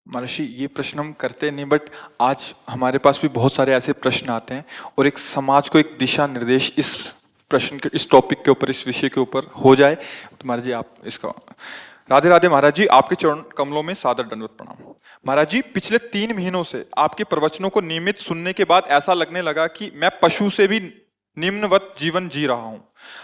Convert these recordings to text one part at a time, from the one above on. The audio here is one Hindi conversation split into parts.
महर्षि, ये प्रश्न हम करते नहीं, बट आज हमारे पास भी बहुत सारे ऐसे प्रश्न आते हैं और एक समाज को एक दिशा निर्देश इस प्रश्न के, इस टॉपिक के ऊपर, इस विषय के ऊपर हो जाए तो महाराज जी आप इसका। राधे राधे महाराज जी, आपके चरण कमलों में सादर दंडवत प्रणाम। महाराज जी, पिछले 3 महीनों से आपके प्रवचनों को नियमित सुनने के बाद ऐसा लगने लगा कि मैं पशु से भी निम्नवत जीवन जी रहा हूं।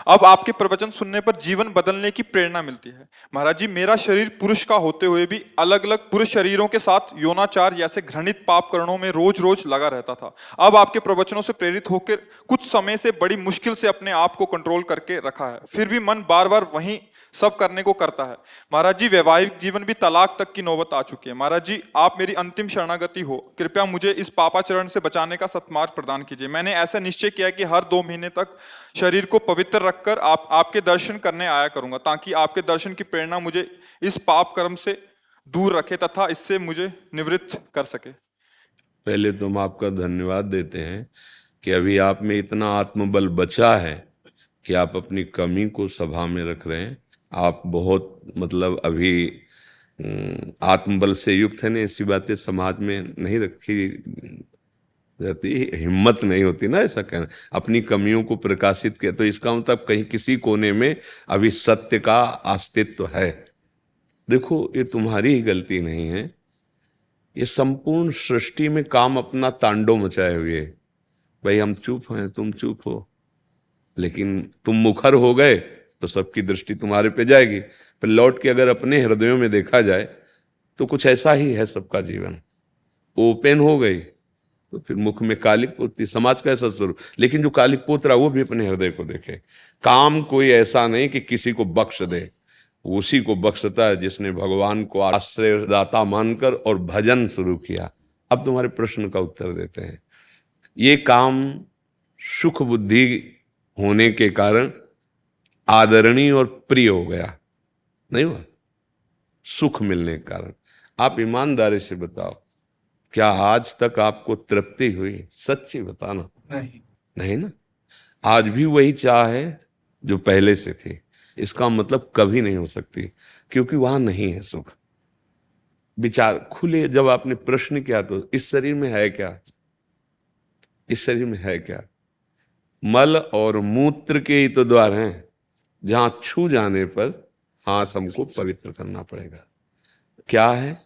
अब आपके प्रवचन सुनने पर जीवन बदलने की प्रेरणा मिलती है। महाराज जी, मेरा शरीर पुरुष का होते हुए भी अलग अलग पुरुष शरीरों के साथ यौनाचार जैसे घृणित पाप कर्णों में रोज रोज लगा रहता था। अब आपके प्रवचनों से प्रेरित होकर कुछ समय से बड़ी मुश्किल से अपने आप को कंट्रोल करके रखा है, फिर भी मन बार बार वही सब करने को करता है। महाराज जी, वैवाहिक जीवन भी तलाक तक की नौबत आ चुकी है। महाराज जी, आप मेरी अंतिम शरणागति हो, कृपया मुझे इस पापाचरण से बचाने का सत्मार्ग प्रदान कीजिए। मैंने ऐसा निश्चय किया कि हर 2 महीने तक शरीर को पवित्र रखकर आपके दर्शन करने आया करूंगा, ताकि आपके दर्शन की प्रेरणा मुझे इस पाप कर्म से दूर रखे तथा इससे मुझे निवृत्त कर सके। पहले तो हम आपका धन्यवाद देते हैं कि अभी आप में इतना आत्मबल बचा है कि आप अपनी कमी को सभा में रख रहे हैं। आप बहुत मतलब अभी आत्मबल से युक्त है ना, ऐसी बातें समाज में नहीं रखी जाती, हिम्मत नहीं होती ना ऐसा कहना, अपनी कमियों को प्रकाशित किया। तो इसका मतलब कहीं किसी कोने में अभी सत्य का अस्तित्व है। देखो, ये तुम्हारी ही गलती नहीं है, ये संपूर्ण सृष्टि में काम अपना तांडव मचाए हुए। भाई हम चुप हैं, तुम चुप हो, लेकिन तुम मुखर हो गए तो सबकी दृष्टि तुम्हारे पे जाएगी। फिर लौट के अगर अपने हृदयों में देखा जाए तो कुछ ऐसा ही है सबका जीवन। ओपन हो गई तो फिर मुख में कालिक पोतती, समाज का ऐसा स्वरूप। लेकिन जो कालिक पोत रहा वो भी अपने हृदय को देखे। काम कोई ऐसा नहीं कि किसी को बख्श दे, उसी को बख्शता है जिसने भगवान को आश्रयदाता मानकर और भजन शुरू किया। अब तुम्हारे प्रश्न का उत्तर देते हैं। ये काम सुख बुद्धि होने के कारण आदरणीय और प्रिय हो गया, नहीं हुआ? सुख मिलने के कारण। आप ईमानदारी से बताओ, क्या आज तक आपको तृप्ति हुई? सच्ची बताना। नहीं ना। आज भी वही चाह है जो पहले से थी। इसका मतलब कभी नहीं हो सकती, क्योंकि वहां नहीं है सुख। विचार खुले, जब आपने प्रश्न किया तो इस शरीर में है क्या? इस शरीर में है क्या? मल और मूत्र के ही तो द्वार हैं, जहां छू जाने पर हाथ हमको पवित्र करना पड़ेगा। क्या है?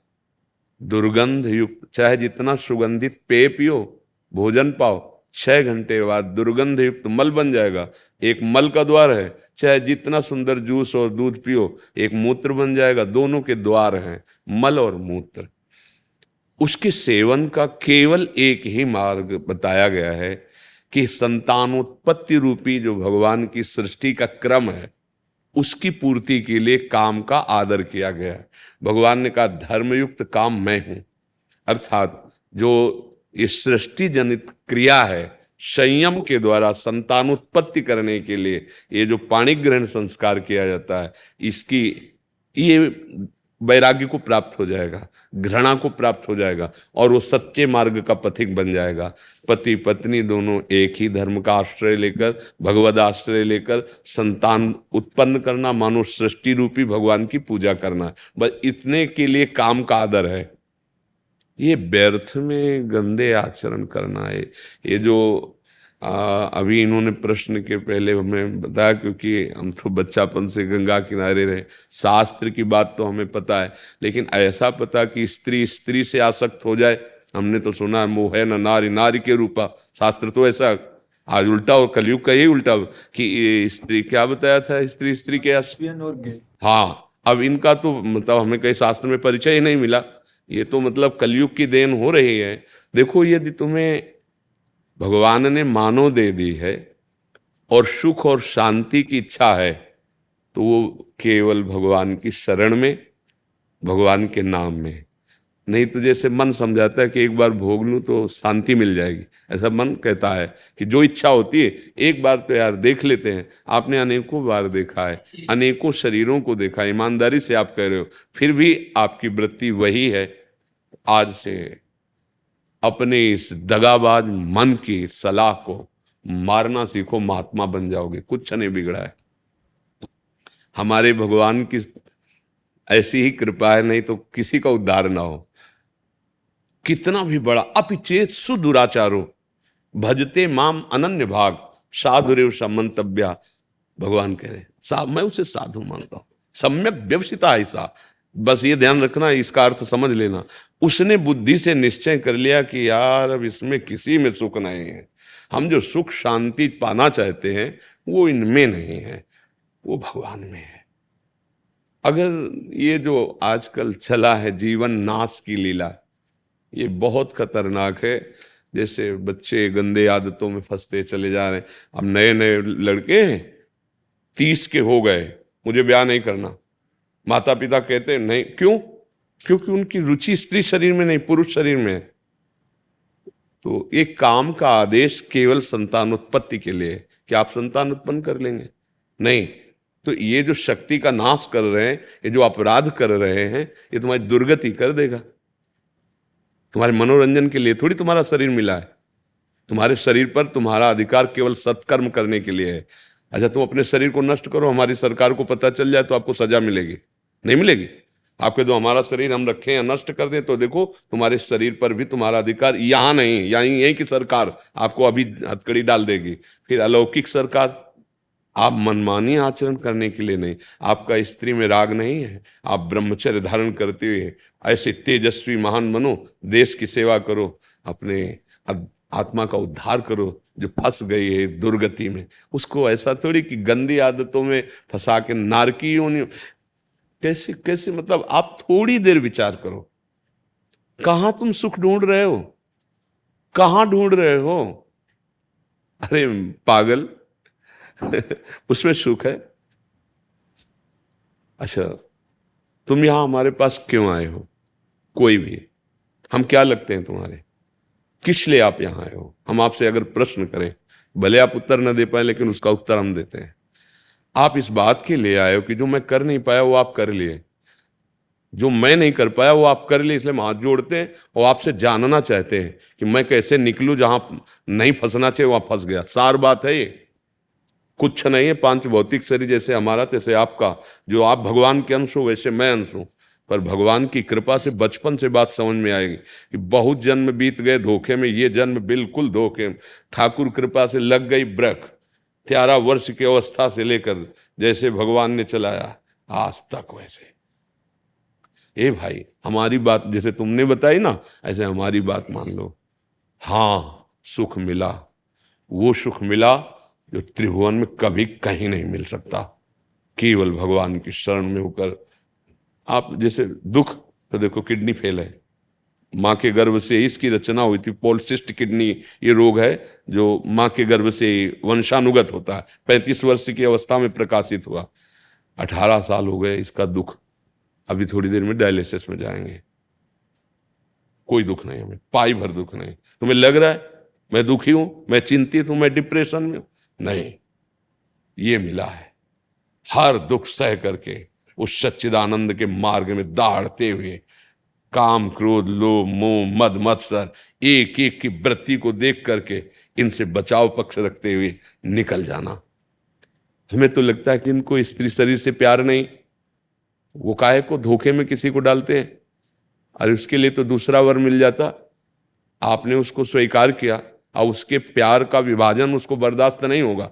दुर्गंध युक्त, चाहे जितना सुगंधित पेय पियो, भोजन पाओ, 6 घंटे बाद दुर्गंध युक्त मल बन जाएगा। एक मल का द्वार है। चाहे जितना सुंदर जूस और दूध पियो, एक मूत्र बन जाएगा। दोनों के द्वार हैं, मल और मूत्र। उसके सेवन का केवल एक ही मार्ग बताया गया है कि संतानोत्पत्ति रूपी जो भगवान की सृष्टि का क्रम है, उसकी पूर्ति के लिए काम का आदर किया गया है। भगवान ने कहा धर्मयुक्त काम मैं हूं, अर्थात जो ये सृष्टि जनित क्रिया है, संयम के द्वारा संतानोत्पत्ति करने के लिए ये जो पाणी ग्रहण संस्कार किया जाता है, इसकी ये वैराग्य को प्राप्त हो जाएगा, घृणा को प्राप्त हो जाएगा, और वो सच्चे मार्ग का पथिक बन जाएगा। पति पत्नी दोनों एक ही धर्म का आश्रय लेकर, भगवद आश्रय लेकर संतान उत्पन्न करना, मानो सृष्टि रूपी भगवान की पूजा करना, बस इतने के लिए काम का आदर है। ये व्यर्थ में गंदे आचरण करना है। ये जो अभी इन्होंने प्रश्न के पहले हमें बताया, क्योंकि हम तो बच्चापन से गंगा किनारे रहे, शास्त्र की बात तो हमें पता है, लेकिन ऐसा पता कि स्त्री स्त्री से आसक्त हो जाए, हमने तो सुना है मोह है न नारी नारी के रूपा। शास्त्र तो ऐसा आज उल्टा, और कलयुग का यही उल्टा कि स्त्री क्या बताया था, स्त्री स्त्री के हाँ, अब इनका तो मतलब हमें कहीं शास्त्र में परिचय ही नहीं मिला। ये तो मतलब कलयुग की देन हो रही है। देखो, यदि तुम्हें भगवान ने मानव दे दी है और सुख और शांति की इच्छा है, तो वो केवल भगवान की शरण में, भगवान के नाम में। नहीं तो जैसे मन समझाता है कि एक बार भोग लूं तो शांति मिल जाएगी, ऐसा मन कहता है कि जो इच्छा होती है एक बार तो यार देख लेते हैं। आपने अनेकों बार देखा है, अनेकों शरीरों को देखा है, ईमानदारी से आप कह रहे हो, फिर भी आपकी वृत्ति वही है। आज से अपने इस दगाबाज मन की सलाह को मारना सीखो, महात्मा बन जाओगे। कुछ नहीं बिगड़ा है। हमारे भगवान की ऐसी ही कृपा है, नहीं तो किसी का उद्धार ना हो। कितना भी बड़ा, अपिचेत सुदुराचारो भजते माम अनन्य भाग साधुरेव समंतव्या। भगवान कह रहे मैं उसे साधु मानता हूं, सम्यक व्यवसिता ऐसा। बस ये ध्यान रखना, इसका अर्थ समझ लेना। उसने बुद्धि से निश्चय कर लिया कि यार अब इसमें किसी में सुख नहीं है, हम जो सुख शांति पाना चाहते हैं वो इनमें नहीं है, वो भगवान में है। अगर ये जो आजकल चला है जीवन नाश की लीला, ये बहुत खतरनाक है। जैसे बच्चे गंदे आदतों में फंसते चले जा रहे हैं। अब नए नए लड़के 30 के हो गए, मुझे ब्याह नहीं करना, माता पिता कहते हैं नहीं। क्यों? क्योंकि उनकी रुचि स्त्री शरीर में नहीं, पुरुष शरीर में है। तो एक काम का आदेश केवल संतानोत्पत्ति के लिए है कि आप संतान उत्पन्न कर लेंगे, नहीं। तो ये जो शक्ति का नाश कर रहे हैं, ये जो अपराध कर रहे हैं, ये तुम्हारी दुर्गति कर देगा। तुम्हारे मनोरंजन के लिए थोड़ी तुम्हारा शरीर मिला है। तुम्हारे शरीर पर तुम्हारा अधिकार केवल सत्कर्म करने के लिए है। अच्छा, तुम अपने शरीर को नष्ट करो, हमारी सरकार को पता चल जाए तो आपको सजा मिलेगी? नहीं मिलेगी। आपके दो हमारा शरीर हम रखें या नष्ट कर दें तो देखो तुम्हारे शरीर पर भी तुम्हारा अधिकार यहाँ नहीं, यहीं की सरकार आपको अभी हथकड़ी डाल देगी। फिर अलौकिक सरकार, आप मनमानी आचरण करने के लिए नहीं, आपका स्त्री में राग नहीं है, आप ब्रह्मचर्य धारण करते हुए ऐसे तेजस्वी महान बनो, देश की सेवा करो, अपने आत्मा का उद्धार करो जो फंस गई है दुर्गति में। उसको ऐसा थोड़ी कि गंदी आदतों में फंसा के नारकी होनी। कैसे कैसे, मतलब आप थोड़ी देर विचार करो, कहां तुम सुख ढूंढ रहे हो, कहां ढूंढ रहे हो? अरे पागल उसमें सुख है। अच्छा, तुम यहां हमारे पास क्यों आए हो? कोई भी, हम क्या लगते हैं तुम्हारे? किस लिए आप यहां आए हो? हम आपसे अगर प्रश्न करें, भले आप उत्तर न दे पाए लेकिन उसका उत्तर हम देते हैं। आप इस बात के लिए आए हो कि जो मैं कर नहीं पाया वो आप कर लिए, जो मैं नहीं कर पाया वो आप कर लिए, इसलिए हम हाथ जोड़ते हैं और आपसे जानना चाहते हैं कि मैं कैसे निकलूं, जहां नहीं फंसना चाहिए वहां फंस गया। सार बात है ये, कुछ नहीं है। पांच भौतिक शरीर जैसे हमारा तैसे आपका, जो आप भगवान के अंश हो वैसे मैं अंश हूं। पर भगवान की कृपा से बचपन से बात समझ में आएगी कि बहुत जन्म बीत गए धोखे में, ये जन्म बिल्कुल धोखे। ठाकुर कृपा से लग गई ब्रक, 13 वर्ष की अवस्था से लेकर जैसे भगवान ने चलाया आज तक वैसे। ए भाई, हमारी बात जैसे तुमने बताई ना, ऐसे हमारी बात मान लो। हाँ, सुख मिला, वो सुख मिला जो त्रिभुवन में कभी कहीं नहीं मिल सकता, केवल भगवान की शरण में होकर। आप जैसे दुख, तो देखो किडनी फेल है, माँ के गर्भ से इसकी रचना हुई थी। पॉलिसिस्ट किडनी ये रोग है जो माँ के गर्भ से वंशानुगत होता है। 35 वर्ष की अवस्था में प्रकाशित हुआ, 18 साल हो गए इसका दुख। अभी थोड़ी देर में डायलिसिस में जाएंगे। कोई दुख नहीं हमें, पाई भर दुख नहीं। तुम्हें लग रहा है मैं दुखी हूं, मैं चिंतित हूं, मैं डिप्रेशन में हूं? नहीं, ये मिला है। हर दुख सह करके उस सच्चिदानंद के मार्ग में दौड़ते हुए, काम क्रोध लोभ मोह मद मत्सर एक एक की वृत्ति को देख करके इनसे बचाव पक्ष रखते हुए निकल जाना। हमें तो लगता है कि इनको स्त्री शरीर से प्यार नहीं, वो काहे को धोखे में किसी को डालते हैं। अरे उसके लिए तो दूसरा वर मिल जाता, आपने उसको स्वीकार किया और उसके प्यार का विभाजन उसको बर्दाश्त नहीं होगा।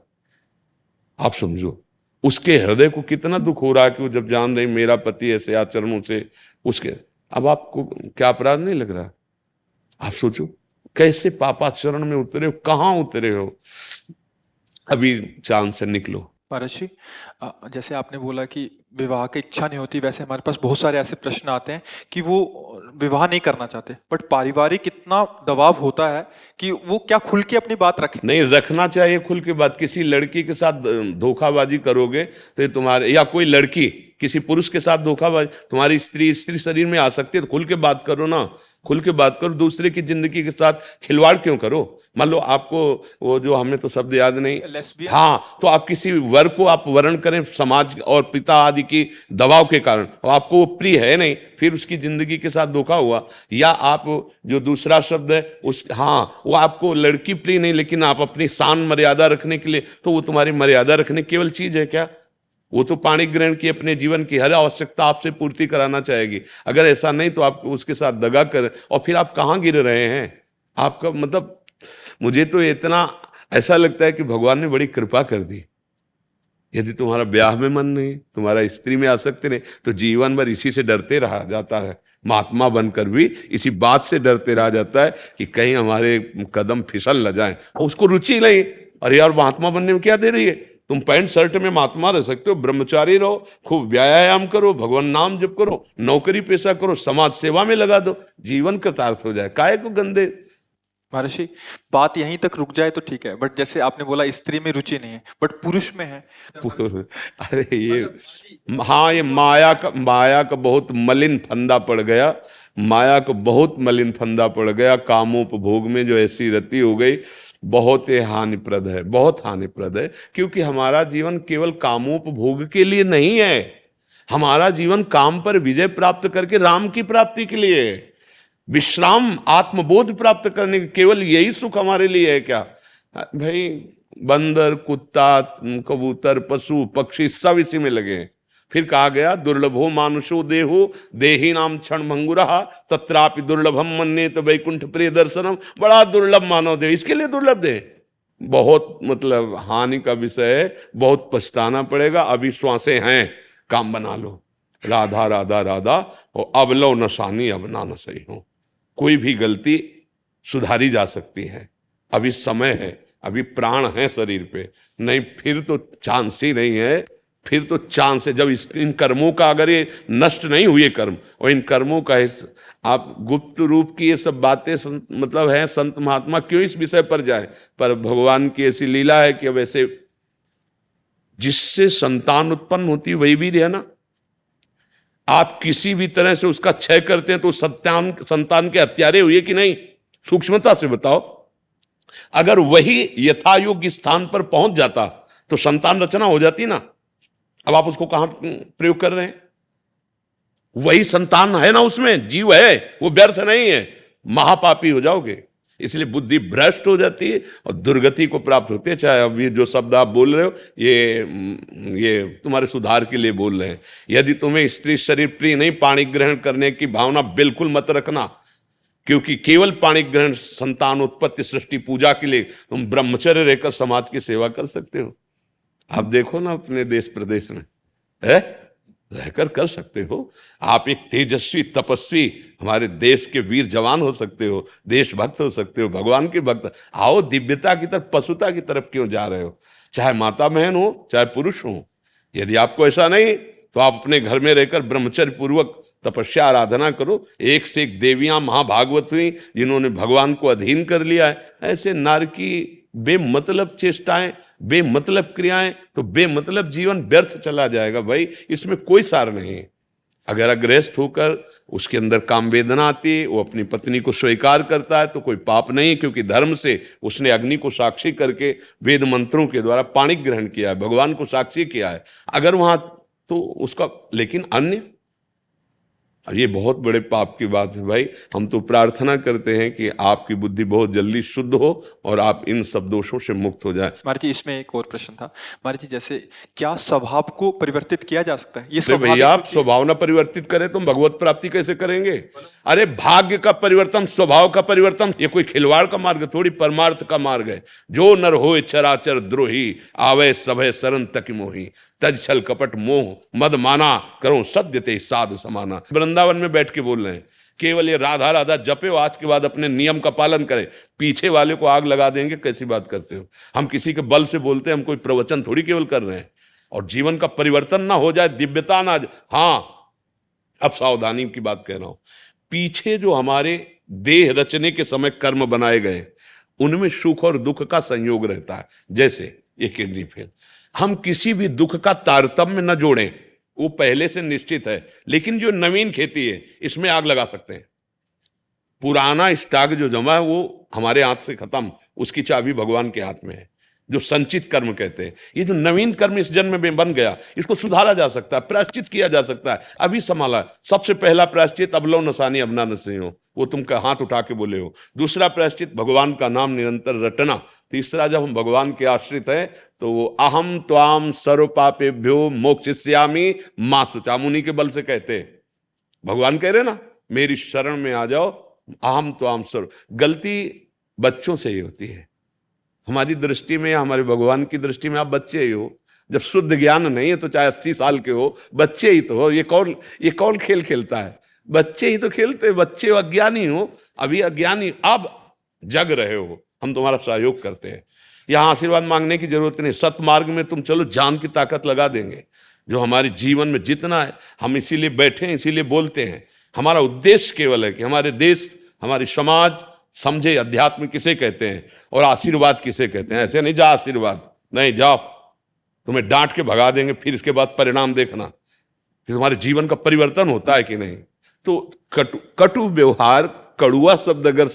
आप समझो उसके हृदय को कितना दुख हो रहा है कि वो जब जान रही मेरा पति ऐसे आचरणों से उसके, अब आपको क्या अपराध नहीं लग रहा? आप सोचो कैसे पापाचरण में उतरे हो, कहां उतरे हो। अभी चांद से निकलो। महाराज जी, जैसे आपने बोला कि विवाह की इच्छा नहीं होती, वैसे हमारे पास बहुत सारे ऐसे प्रश्न आते हैं कि वो विवाह नहीं करना चाहते, बट पारिवारिक इतना दबाव होता है कि वो क्या खुल के अपनी बात रखें? नहीं, रखना चाहिए खुल के बात। किसी लड़की के साथ धोखाबाजी करोगे तो ये तुम्हारे, या कोई लड़की किसी पुरुष के साथ धोखाबाजी, तुम्हारी स्त्री शरीर में आ सकती है तो खुल के बात करो ना, खुल के बात करो। दूसरे की जिंदगी के साथ खिलवाड़ क्यों करो? मान लो आपको वो जो, हमें तो शब्द याद नहीं, हाँ, तो आप किसी वर को आप वर्ण करें समाज और पिता आदि की दबाव के कारण, और आपको वो प्रिय है नहीं, फिर उसकी जिंदगी के साथ धोखा हुआ। या आप जो दूसरा शब्द है उस, हाँ, वो आपको लड़की प्रिय नहीं लेकिन आप अपनी शान मर्यादा रखने के लिए, तो वो तुम्हारी मर्यादा रखने केवल चीज है क्या? वो तो पाणी ग्रहण की अपने जीवन की हर आवश्यकता आपसे पूर्ति कराना चाहेगी। अगर ऐसा नहीं तो आप उसके साथ दगा कर, और फिर आप कहाँ गिर रहे हैं? आपका मतलब, मुझे तो इतना ऐसा लगता है कि भगवान ने बड़ी कृपा कर दी। यदि तुम्हारा ब्याह में मन नहीं, तुम्हारा स्त्री में आसक्ति नहीं, तो जीवन भर इसी से डरते रहा जाता है। महात्मा बनकर भी इसी बात से डरते रहा जाता है कि कहीं हमारे कदम फिसल न जाए। और उसको रुचि नहीं, अरे यार महात्मा बनने में क्या दे रही है? तुम पैंट शर्ट में महात्मा रह सकते हो, ब्रह्मचारी रहो, खूब व्यायाम करो, भगवान नाम जप करो, नौकरी पेशा करो, समाज सेवा में लगा दो, जीवन कृतार्थ हो जाए। काहे को गंदे? महर्षि, बात यहीं तक रुक जाए तो ठीक है, बट जैसे आपने बोला स्त्री में रुचि नहीं है बट पुरुष में है। अरे ये, हाँ, ये माया का बहुत मलिन फंदा पड़ गया। माया को बहुत मलिन फंदा पड़ गया। कामोपभोग में जो ऐसी रति हो गई, बहुत ही हानिप्रद है, बहुत हानिप्रद है। क्योंकि हमारा जीवन केवल कामोपभोग के लिए नहीं है, हमारा जीवन काम पर विजय प्राप्त करके राम की प्राप्ति के लिए है। विश्राम, आत्मबोध प्राप्त करने के, केवल यही सुख हमारे लिए है क्या? भाई, बंदर, कुत्ता, कबूतर, पशु पक्षी सब इसी में लगे हैं। फिर कहा गया दुर्लभो मानुषो देहो देही नाम क्षण भंगुरहा तत्रापि दुर्लभम मन्येत वैकुंठ प्रिय दर्शनम। बड़ा दुर्लभ मानव देह, इसके लिए दुर्लभ देह बहुत मतलब हानि का विषय है, बहुत पछताना पड़ेगा। अभी श्वासें हैं, काम बना लो। राधा राधा राधा, और अब लो नशानी अब ना न सही हो। कोई भी गलती सुधारी जा सकती है, अभी समय है, अभी प्राण है शरीर पे, नहीं फिर तो चांस ही नहीं है। फिर तो चांस है जब इन कर्मों का, अगर ये नष्ट नहीं हुए कर्म, और इन कर्मों का आप गुप्त रूप की ये सब बातें मतलब है, संत महात्मा क्यों इस विषय पर जाए? पर भगवान की ऐसी लीला है कि अब ऐसे जिससे संतान उत्पन्न होती है वही वीर है ना। आप किसी भी तरह से उसका क्षय करते हैं तो संतान के हत्यारे हुए कि नहीं? सूक्ष्मता से बताओ। अगर वही यथायोग्य स्थान पर पहुंच जाता तो संतान रचना हो जाती ना। अब आप उसको कहां प्रयोग कर रहे हैं? वही संतान है ना, उसमें जीव है, वो व्यर्थ नहीं है। महापापी हो जाओगे, इसलिए बुद्धि भ्रष्ट हो जाती है और दुर्गति को प्राप्त होते हैं। चाहे अब ये जो शब्द आप बोल रहे हो, ये तुम्हारे सुधार के लिए बोल रहे हैं। यदि तुम्हें स्त्री शरीर प्रिय नहीं, पाणी ग्रहण करने की भावना बिल्कुल मत रखना, क्योंकि केवल पाणी ग्रहण संतान उत्पत्ति सृष्टि पूजा के लिए तुम ब्रह्मचर्य रहकर समाज की सेवा कर सकते हो। आप देखो ना अपने देश प्रदेश में है, रहकर कर सकते हो। आप एक तेजस्वी तपस्वी हमारे देश के वीर जवान हो सकते हो, देशभक्त हो सकते हो, भगवान के भक्त। आओ, दिव्यता की तरफ, पशुता की तरफ क्यों जा रहे हो? चाहे माता बहन हो, चाहे पुरुष हो। यदि आपको ऐसा नहीं तो आप अपने घर में रहकर ब्रह्मचर्य पूर्वक तपस्या आराधना करो। एक से एक देवियां महाभागवत हुई जिन्होंने भगवान को अधीन कर लिया है। ऐसे नर की बेमतलब चेष्टाएं, बेमतलब क्रियाएं, तो बेमतलब जीवन व्यर्थ चला जाएगा। भाई, इसमें कोई सार नहीं। अगर अग्रस्त होकर उसके अंदर काम वेदना आती है, वो अपनी पत्नी को स्वीकार करता है तो कोई पाप नहीं, क्योंकि धर्म से उसने अग्नि को साक्षी करके वेद मंत्रों के द्वारा पाणी ग्रहण किया है, भगवान को साक्षी किया है। अगर वहां तो उसका, लेकिन अन्य, ये बहुत बड़े पाप की बात है। भाई, हम तो प्रार्थना करते हैं कि आपकी बुद्धि बहुत जल्दी शुद्ध हो और आप इन सब दोषों से मुक्त हो जाए। महाराज जी, इसमें एक और प्रश्न था। महाराज जी, जैसे क्या स्वभाव को परिवर्तित किया जा सकता है? ये भैया, आप स्वभाव ना परिवर्तित करें तो भगवत प्राप्ति कैसे करेंगे? अरे भाग्य का परिवर्तन, स्वभाव का परिवर्तन, ये कोई खिलवाड़ का मार्ग थोड़ी, परमार्थ का मार्ग है। जो नर होए चराचर द्रोही, आवे सभय शरण तक मोही, तज छल कपट मोह मद माना, करो सत्य ते साधु समाना। वृंदावन में बैठ के बोल रहे हैं, केवल ये राधा राधा जपे हो, आज के बाद अपने नियम का पालन करें, पीछे वाले को आग लगा देंगे। कैसी बात करते हो? हम किसी के बल से बोलते हैं, हम कोई प्रवचन थोड़ी केवल कर रहे हैं। और जीवन का परिवर्तन ना हो जाए, दिव्यता ना। हाँ, अब सावधानी की बात कह रहा हूं। पीछे जो हमारे देह रचने के समय कर्म बनाए गए, उनमें सुख और दुख का संयोग रहता है। जैसे ये किडनी फेल, हम किसी भी दुख का तारतम्य न जोड़ें, वो पहले से निश्चित है। लेकिन जो नवीन खेती है, इसमें आग लगा सकते हैं। पुराना स्टॉक जो जमा है वो हमारे हाथ से खत्म, उसकी चाबी भगवान के हाथ में है। जो संचित कर्म कहते हैं। ये जो नवीन कर्म इस जन्म में बन गया, इसको सुधारा जा सकता है, प्रायश्चित किया जा सकता है। अभी संभाला। सबसे पहला प्रायश्चित अबलो नसानी अबना नसे हो, वो तुम का हाथ उठा के बोले हो। दूसरा प्रायश्चित भगवान का नाम निरंतर रटना। तीसरा, जब हम भगवान के आश्रित हैं तो वो अहम त्वाम सर्व पापेभ्यो मोक्षयिष्यामि मा शुचा, मुनि के बल से कहते हैं। भगवान कह रहे ना, मेरी शरण में आ जाओ, अहम त्वाम सर्व। गलती बच्चों से ही होती है। हमारी दृष्टि में, हमारे भगवान की दृष्टि में आप बच्चे ही हो। जब शुद्ध ज्ञान नहीं है तो चाहे 80 साल के हो, बच्चे ही तो हो। ये कौन खेल खेलता है? बच्चे ही तो खेलते। बच्चे अज्ञानी हो, अभी अज्ञानी, अब जग रहे हो, हम तुम्हारा सहयोग करते हैं। यहाँ आशीर्वाद मांगने की जरूरत नहीं। सतमार्ग में तुम चलो, जान की ताकत लगा देंगे। जो हमारे जीवन में जितना है, हम इसीलिए बैठे हैं, इसीलिए बोलते हैं। हमारा उद्देश्य केवल है कि हमारे देश, हमारी समाज समझे अध्यात्म किसे कहते हैं और आशीर्वाद किसे कहते हैं। ऐसे नहीं जा आशीर्वाद, नहीं जाओ, तुम्हें डांट के भगा देंगे, फिर इसके बाद परिणाम देखना कि तुम्हारे जीवन का परिवर्तन होता है कि नहीं। तो कटु व्यवहार, कड़ुआ शब्द अगर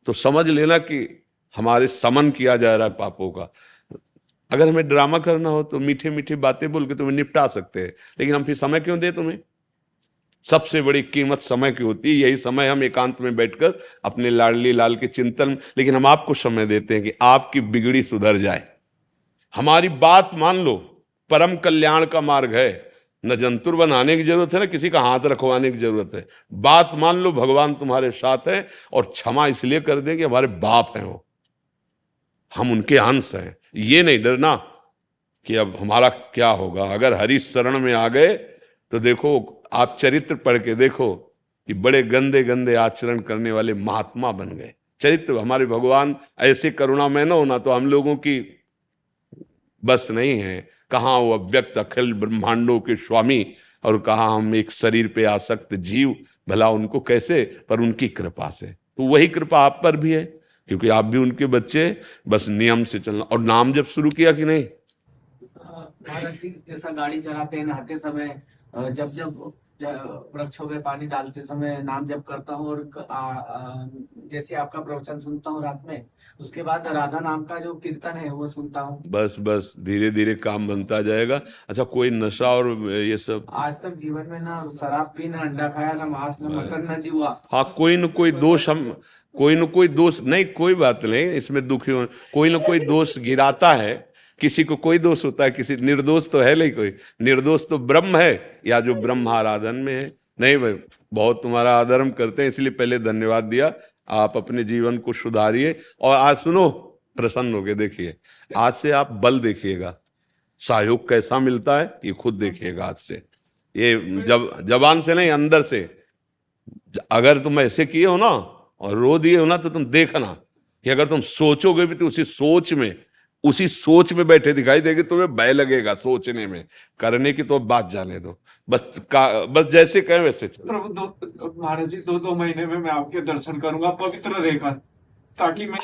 तो समझ लेना कि हमारे समन किया जा रहा है पापों का। अगर हमें ड्रामा करना हो तो मीठे मीठे बातें बोल के तुम्हें निपटा सकते हैं, लेकिन हम फिर समय क्यों दें तुम्हें? सबसे बड़ी कीमत समय की होती है। यही समय हम एकांत में बैठकर अपने लाडली लाल के चिंतन, लेकिन हम आपको समय देते हैं कि आपकी बिगड़ी सुधर जाए। हमारी बात मान लो, परम कल्याण का मार्ग है। न जंतुर बनाने की जरूरत है, ना किसी का हाथ रखवाने की जरूरत है। बात मान लो, भगवान तुम्हारे साथ है, और क्षमा इसलिए कर दे कि हमारे बाप हैं वो, हम उनके अंश हैं। ये नहीं डरना कि अब हमारा क्या होगा। अगर हरि शरण में आ गए तो देखो, आप चरित्र पढ़ के देखो कि बड़े गंदे गंदे आचरण करने वाले महात्मा बन गए। चरित्र हमारे भगवान ऐसे करुणामय न होना तो हम लोगों की बस नहीं है। कहाँ वो अव्यक्त अखिल ब्रह्मांडों के स्वामी, और कहाँ हम एक शरीर पे आसक्त जीव, भला उनको कैसे, पर उनकी कृपा से। तो वही कृपा आप पर भी है, क्योंकि आप भी उनके बच्चे। बस नियम से चलना। और नाम जब शुरू किया कि नहीं? महाराज जी, जैसा गाड़ी चलाते हैं, नहाते समय, जब वृक्षों में पानी डालते समय नाम जप करता हूँ, और जैसे आपका प्रवचन सुनता हूँ रात में, उसके बाद राधा नाम का जो कीर्तन है वो सुनता हूँ। बस धीरे धीरे काम बनता जाएगा। अच्छा, कोई नशा और ये सब? आज तक जीवन में ना शराब पी, ना अंडा खाया, ना मांस, ना मटन, ना जुआ। हाँ, कोई न कोई दोष नहीं, कोई बात नहीं, इसमें दुखी हो। कोई न कोई दोष गिराता है। किसी को कोई दोष होता है, किसी निर्दोष तो है नहीं कोई। निर्दोष तो ब्रह्म है, या जो ब्रह्म आराधन में है। नहीं भाई, बहुत तुम्हारा आदर हम करते हैं, इसलिए पहले धन्यवाद दिया। आप अपने जीवन को सुधारिए। और आज सुनो, प्रसन्न हो गए। देखिए, आज से आप बल देखिएगा, सहयोग कैसा मिलता है ये खुद देखिएगा। आज से ये जबान से नहीं, अंदर से। अगर तुम ऐसे किए हो ना और रो दिए हो ना, तो तुम देखना कि अगर तुम सोचोगे भी तो उसी सोच में बैठे दिखाई देगी। तुम्हें भय लगेगा सोचने में, करने की तो बात जाने दो। बस जैसे कहें वैसे चलो। प्रभु, महाराज जी, 2 महीने में मैं आपके दर्शन करूंगा पवित्र रहकर, ताकि मैं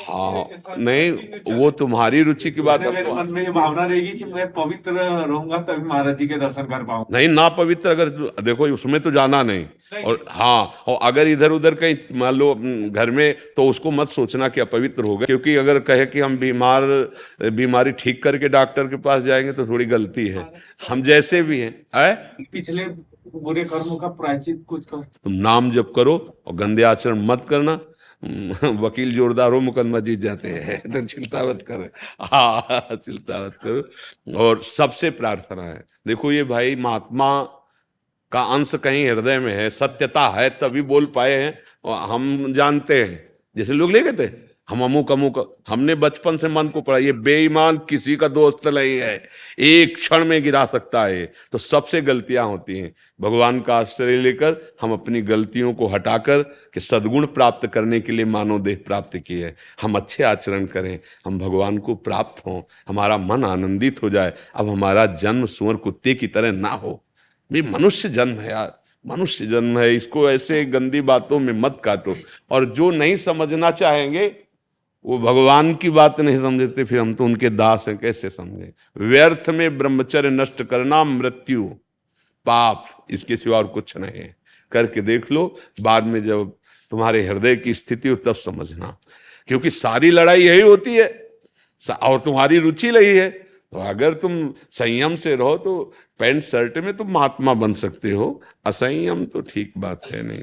नहीं, वो तुम्हारी रुचि की बात है। मेरे मन में ये भावना रहेगी कि मैं पवित्र रहूंगा तभी महाराज जी के दर्शन कर पाऊँ। नहीं, ना पवित्र अगर देखो, उसमें तो जाना नहीं। और हाँ, और अगर इधर उधर कहीं मान लो घर में, तो उसको मत सोचना कि अपवित्र हो गए। क्योंकि अगर कहे कि हम बीमारी ठीक करके डॉक्टर के पास जाएंगे तो थोड़ी गलती है। हम जैसे भी हैं, पिछले बुरे कर्मों का प्रायश्चित कुछ कर। तुम नाम जप करो और गंदे आचरण मत करना। वकील जोरदार हो, मुकदमा जीत जाते हैं। तो चिंता मत करो। हाँ, चिंता मत करो। और सबसे प्रार्थना है, देखो ये भाई महात्मा का अंश कहीं हृदय में है, सत्यता है तभी बोल पाए हैं। और हम जानते हैं, जैसे लोग ले गए थे, हम अमुक, हमने बचपन से मन को पढ़ा, ये बेईमान किसी का दोस्त नहीं है, एक क्षण में गिरा सकता है। तो सबसे गलतियां होती हैं। भगवान का आश्रय लेकर हम अपनी गलतियों को हटाकर कि सद्गुण प्राप्त करने के लिए मानव देह प्राप्त किए है। हम अच्छे आचरण करें, हम भगवान को प्राप्त हों, हमारा मन आनंदित हो जाए। अब हमारा जन्म सुअर कुत्ते की तरह ना हो। ये मनुष्य जन्म है यार, मनुष्य जन्म है। इसको ऐसे गंदी बातों में मत काटो। और जो नहीं समझना चाहेंगे वो भगवान की बात नहीं समझते, फिर हम तो उनके दास हैं, कैसे समझे। व्यर्थ में ब्रह्मचर्य नष्ट करना मृत्यु पाप, इसके सिवा और कुछ नहीं है। करके देख लो, बाद में जब तुम्हारे हृदय की स्थिति हो तब समझना। क्योंकि सारी लड़ाई यही होती है, और तुम्हारी रुचि रही है, तो अगर तुम संयम से रहो तो पैंट शर्ट में तुम महात्मा बन सकते हो, असंयम तो ठीक बात है नहीं।